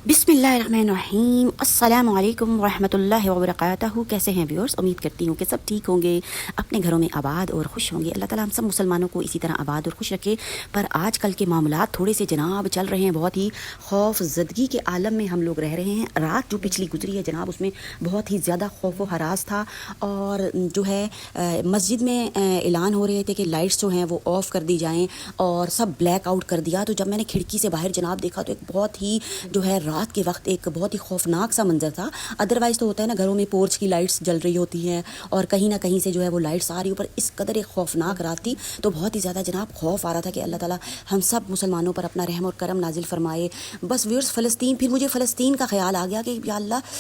بسم اللہ الرحمن الرحیم، السلام علیکم ورحمۃ اللہ وبرکاتہ۔ کیسے ہیں ویورز؟ امید کرتی ہوں کہ سب ٹھیک ہوں گے، اپنے گھروں میں آباد اور خوش ہوں گے۔ اللہ تعالیٰ ہم سب مسلمانوں کو اسی طرح آباد اور خوش رکھے۔ پر آج کل کے معاملات تھوڑے سے جناب چل رہے ہیں، بہت ہی خوف زدگی کے عالم میں ہم لوگ رہ رہے ہیں۔ رات جو پچھلی گزری ہے جناب، اس میں بہت ہی زیادہ خوف و ہراس تھا، اور جو ہے مسجد میں اعلان ہو رہے تھے کہ لائٹس جو ہیں وہ آف کر دی جائیں اور سب بلیک آؤٹ کر دیا۔ تو جب میں نے کھڑکی سے باہر جناب دیکھا تو ایک بہت ہی جو ہے رات کے وقت ایک بہت ہی خوفناک سا منظر تھا۔ ادروائز تو ہوتا ہے نا، گھروں میں پورچ کی لائٹس جل رہی ہوتی ہیں اور کہیں نہ کہیں سے جو ہے وہ لائٹس آ رہی، اوپر اس قدر ایک خوفناک رات تھی تو بہت ہی زیادہ جناب خوف آ رہا تھا کہ اللہ تعالیٰ ہم سب مسلمانوں پر اپنا رحم اور کرم نازل فرمائے۔ بس ویورز، فلسطین، پھر مجھے فلسطین کا خیال آ گیا کہ یا اللہ،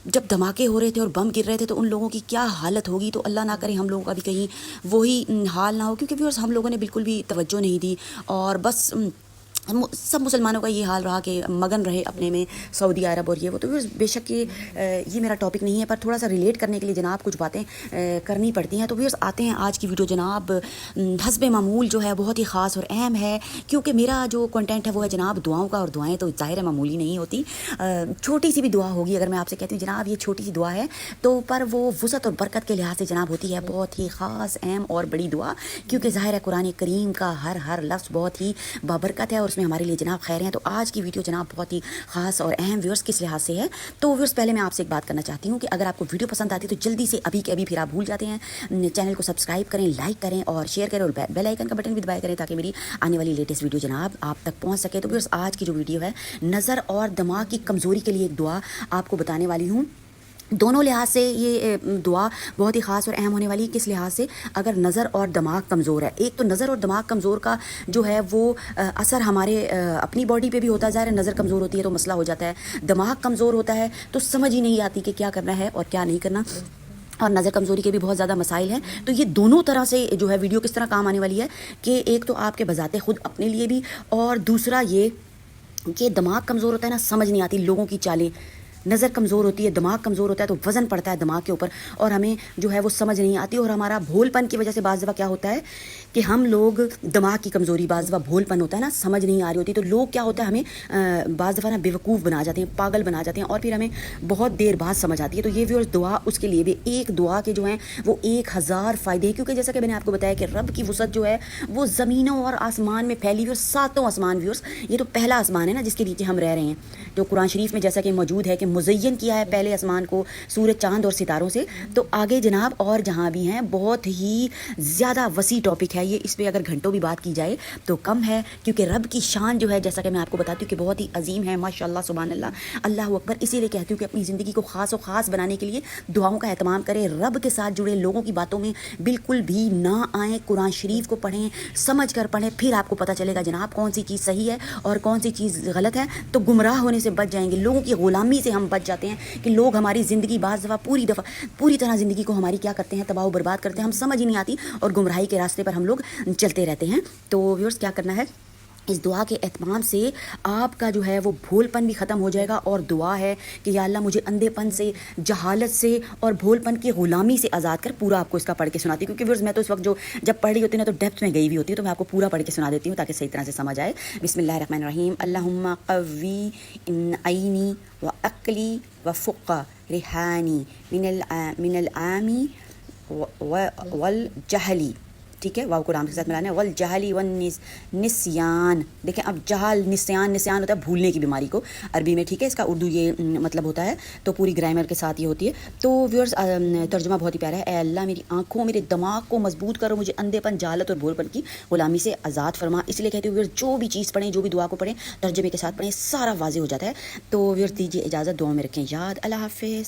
جب دھماکے ہو رہے تھے اور بم گر رہے تھے تو ان لوگوں کی کیا حالت ہوگی۔ تو اللہ نہ کرے ہم لوگوں کا بھی کہیں وہی حال نہ ہو، کیونکہ ویورز ہم لوگوں نے بالکل بھی توجہ نہیں دی، اور بس سب مسلمانوں کا یہ حال رہا کہ مگن رہے اپنے میں، سعودی عرب اور یہ وہ۔ تو بے شک یہ میرا ٹاپک نہیں ہے، پر تھوڑا سا ریلیٹ کرنے کے لیے جناب کچھ باتیں کرنی پڑتی ہیں۔ تو ویورز آتے ہیں آج کی ویڈیو جناب حسب معمول جو ہے بہت ہی خاص اور اہم ہے، کیونکہ میرا جو کنٹینٹ ہے وہ ہے جناب دعاؤں کا، اور دعائیں تو ظاہر ہے معمولی نہیں ہوتی۔ چھوٹی سی بھی دعا ہوگی، اگر میں آپ سے کہتی ہوں جناب یہ چھوٹی سی دعا ہے، تو پر وہ وسعت اور برکت کے لحاظ سے جناب ہوتی ہے بہت ہی خاص، اہم اور بڑی دعا، کیونکہ ظاہر ہے قرآن کریم کا ہر لفظ بہت ہی بابرکت ہے اور اس میں ہمارے لیے جناب خیر ہیں۔ تو آج کی ویڈیو جناب بہت ہی خاص اور اہم ویورز کس لحاظ سے ہے۔ تو ویورز پہلے میں آپ سے ایک بات کرنا چاہتی ہوں کہ اگر آپ کو ویڈیو پسند آتی ہے تو جلدی سے ابھی کے ابھی، پھر آپ بھول جاتے ہیں، چینل کو سبسکرائب کریں، لائک کریں اور شیئر کریں اور بیل آئیکن کا بٹن بھی دبایا کریں تاکہ میری آنے والی لیٹسٹ ویڈیو جناب آپ تک پہنچ سکے۔ تو ویورز آج کی جو ویڈیو ہے نظر اور دماغ کی کمزوری کے لیے ایک دعا آپ کو بتانے والی ہوں۔ دونوں لحاظ سے یہ دعا بہت ہی خاص اور اہم ہونے والی ہے۔ کس لحاظ سے؟ اگر نظر اور دماغ کمزور ہے، ایک تو نظر اور دماغ کمزور کا جو ہے وہ اثر ہمارے اپنی باڈی پہ بھی ہوتا ہے، ظاہر ہے نظر کمزور ہوتی ہے تو مسئلہ ہو جاتا ہے، دماغ کمزور ہوتا ہے تو سمجھ ہی نہیں آتی کہ کیا کرنا ہے اور کیا نہیں کرنا، اور نظر کمزوری کے بھی بہت زیادہ مسائل ہیں۔ تو یہ دونوں طرح سے جو ہے ویڈیو کس طرح کام آنے والی ہے کہ ایک تو آپ کے بذات خود اپنے لیے بھی، اور دوسرا یہ کہ دماغ کمزور ہوتا ہے نا، سمجھ نہیں آتی لوگوں کی چالیں، نظر کمزور ہوتی ہے، دماغ کمزور ہوتا ہے تو وزن پڑتا ہے دماغ کے اوپر اور ہمیں جو ہے وہ سمجھ نہیں آتی، اور ہمارا بھول پن کی وجہ سے بعض دفعہ کیا ہوتا ہے کہ ہم لوگ دماغ کی کمزوری، بعض دفعہ بھول پن ہوتا ہے نا، سمجھ نہیں آ رہی ہوتی، تو لوگ کیا ہوتا ہے ہمیں بعض دفعہ نا بیوقوف بنا جاتے ہیں، پاگل بنا جاتے ہیں، اور پھر ہمیں بہت دیر بعد سمجھ آتی ہے۔ تو یہ ویورز دعا اس کے لیے بھی، ایک دعا کے جو ہیں وہ 1000 فائدے ہیں، کیونکہ جیسا کہ میں نے آپ کو بتایا کہ رب کی وسعت جو ہے وہ زمینوں اور آسمان میں پھیلی ہوئی، اور ساتوں آسمان ویورز، یہ تو پہلا آسمان ہے نا جس کے نیچے ہم رہ رہے ہیں، جو قرآن شریف میں جیسا کہ موجود ہے کہ مزین کیا ہے پہلے آسمان کو سورج، چاند اور ستاروں سے۔ تو آگے جناب اور جہاں بھی ہیں بہت ہی زیادہ وسیع ٹاپک ہے یہ، اس پہ اگر گھنٹوں بھی بات کی جائے تو کم ہے، کیونکہ رب کی شان جو ہے جیسا کہ میں آپ کو بتاتی ہوں کہ بہت ہی عظیم ہے، ماشاءاللہ، سبحان اللہ، اللہ اکبر۔ اسی لیے کہتی ہوں کہ اپنی زندگی کو خاص و خاص بنانے کے لیے دعاؤں کا اہتمام کریں، رب کے ساتھ جڑے، لوگوں کی باتوں میں بالکل بھی نہ آئیں، قرآن شریف کو پڑھیں، سمجھ کر پڑھیں، پھر آپ کو پتہ چلے گا جناب کون سی چیز صحیح ہے اور کون سی چیز غلط ہے، تو گمراہ ہونے سے بچ جائیں گے، لوگوں کی غلامی سے ہم بچ جاتے ہیں کہ لوگ ہماری زندگی بعض دفعہ پوری طرح زندگی کو ہماری کیا کرتے ہیں، تباہ و برباد کرتے ہیں، ہم سمجھ ہی نہیں آتی اور گمراہی کے راستے پر ہم لوگ چلتے رہتے ہیں۔ تو ویورز کیا کرنا ہے، اس دعا کے اہتمام سے آپ کا جو ہے وہ بھول پن بھی ختم ہو جائے گا، اور دعا ہے کہ یا اللہ مجھے اندھے پن سے، جہالت سے اور بھول پن کی غلامی سے آزاد کر۔ پورا آپ کو اس کا پڑھ کے سناتی ہوں، کیونکہ ویورز میں تو اس وقت جب پڑھ رہی ہوتی ہوں نا تو ڈیپتھ میں گئی ہوئی ہوتی ہے، تو میں آپ کو پورا پڑھ کے سنا دیتی ہوں تاکہ صحیح طرح سے سمجھ آئے۔ بسم اللہ الرحمن الرحیم، اللہم قوی عینی و عقلی و فقہ رحانی من العامی والجہلی، ٹھیک ہے، واو کو رام کے ساتھ ملانا ہے، والجہلی والنسیان۔ دیکھیں اب جہل، نسیان ہوتا ہے بھولنے کی بیماری کو عربی میں، ٹھیک ہے، اس کا اردو یہ مطلب ہوتا ہے، تو پوری گرامر کے ساتھ یہ ہوتی ہے۔ تو ویورز ترجمہ بہت ہی پیارا ہے، اے اللہ میری آنکھوں، میرے دماغ کو مضبوط کرو، مجھے اندھے پن، جہالت اور بھول پن کی غلامی سے آزاد فرما۔ اس لیے کہتے ہیں ویورز جو بھی چیز پڑھیں، جو بھی دعا کو پڑھیں، ترجمے کے ساتھ پڑھیں، سارا واضح ہو جاتا ہے۔ تو ویورز دیجیے اجازت، دعاؤں میں رکھیں یاد، اللہ حافظ۔